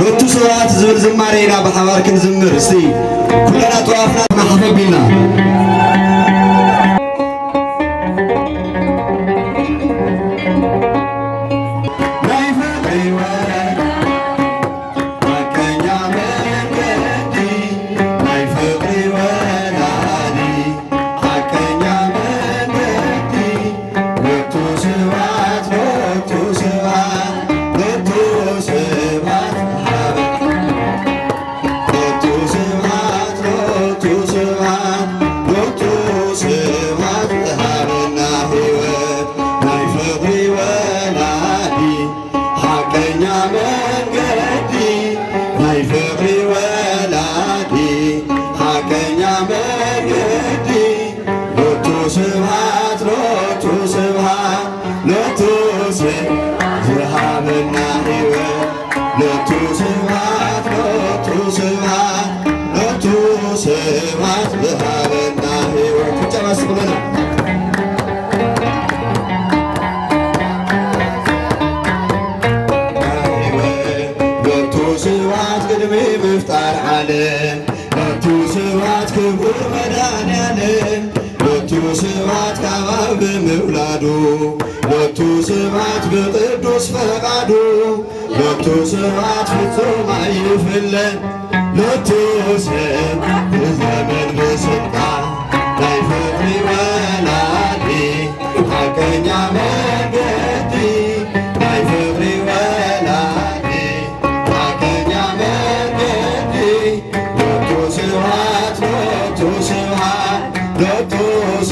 ሎቱ ስብሐት ዝብል ዝማሬ ኢና ብሓባር ክንዝምር እስቲ ኩለና ጥዋፍና ማሕፈቢልና ሎቱ ስብሐት በቅዱስ ፈቃዱ ሎቱ ስብሐት ፍጹም አይፍለን ሎቱ ስብሐት በዘመን በስልጣን ናይ ፍቅሪ ወላዲ ሐቀኛ መንገዲ ናይ ፍቅሪ ወላዲ ሐቀኛ መንገዲ ሎቱ ስብሐት ሎቱ ስብሐት ሎቱ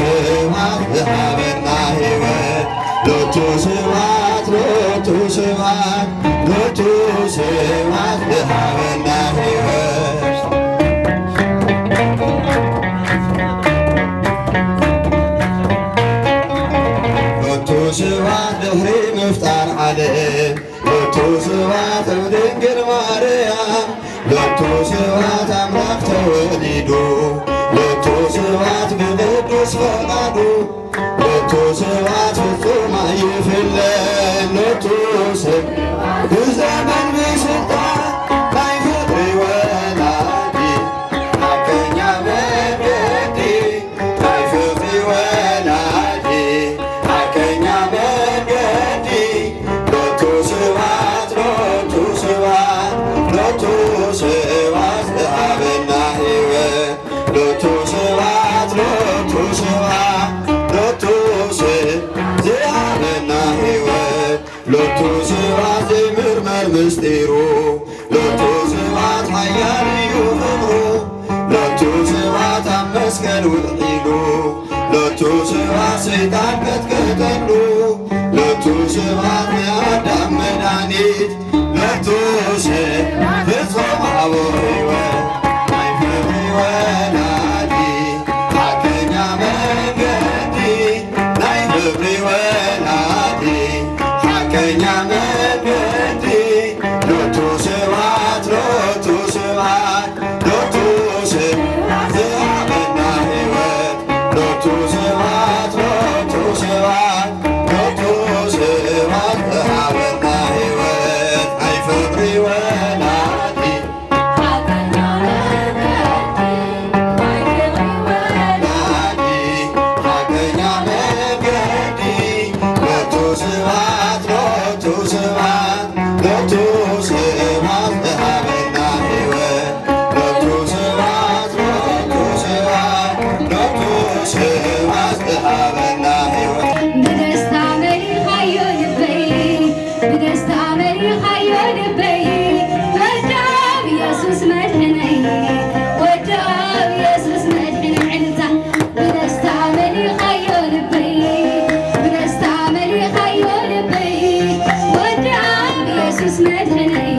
ስብሐት ዘሃበና ሕይወት ሎቱ ስብሐት ሎቱ ስብሐት ሎቱ ስብሐት ዘሃበና ሕይወት ሎቱ ስብሐት ድኅሪ ምፍጣር ዓለም ሎቱ ስብሐት እምድንግል ማርያም ሎቱ ስብሐት አምላክ ተወሊዱ ሎቱ ስብሐት በቅዱስ ፈቃዱ ሎቱ ስብሐት ፍጹም አይፍለን ሎቱ ስብሐት በዘመን በስልጣን ናይ ፍቅሪ ወላዲ ሐቀኛ መንገዲ ናይ ፍቅሪ ወላዲ ሐቀኛ መንገዲ ሎቱ ስብሐት ሎቱ ስብሐት ሎቱ ስብሐት ዘሃበና ሕይወት ሎቱ ስብሐት ሎቱ ስብሐት ሎቱ ስብሐት ዘሃበና ሕይወት ሎቱ ስብሐት ዘይምርመር ምስጢሩ ሎቱ ስብሐት ኃያል እዩ ክብሩ ሎቱ ስብሐት ኣብ መስቀል ውዒሉ ሎቱ ስብሐት ሰይጣን ቀጥቀጠሉ ሎቱ ስብሐት ንኣዳም መድኃኒት ሎቱ ስብሐት ፍጹም አብ ሕይወት ናይ ፍቅሪ ወላዲ ሐቀኛ መንገዲ ናይ ፍቅሪ ወላዲ ሐቀኛ መንገዲ ሎቱ ስብሐት ሎቱ ስብሐት ሎቱ ስብሐት ዘሃበና ሕይወት ሎቱ ስብሐት ሎቱ ስብሐት ሎቱ ስብሐት ዘሃበና ሕይወት ናይ ፍቅሪ ወላዲ ሐቀኛ መንገዲ ናይ ፍቅሪ ወላዲ ሐቀኛ መንገዲ ሎቱ ስብሐት ሎቱ ስብሐት ሎቱ ስብሐት ዘሃበና ሕይወት ሎቱ ስብሐት ሎቱ ስብሐት ሎቱ ስብሐት ዘሃበና ሕይወት በደስታ መሪኻዮ ልበይ በደስታ መሪኻዮ ልበይ ወዳብ ኢየሱስ መድሕነይ ወዳብ ኢየሱስ መድሕነይ ዕልልታ በደስታ መሪኻዮ ልበይ በደስታ መሪኻዮ ልበይ ወዳብ ኢየሱስ መድሕነይ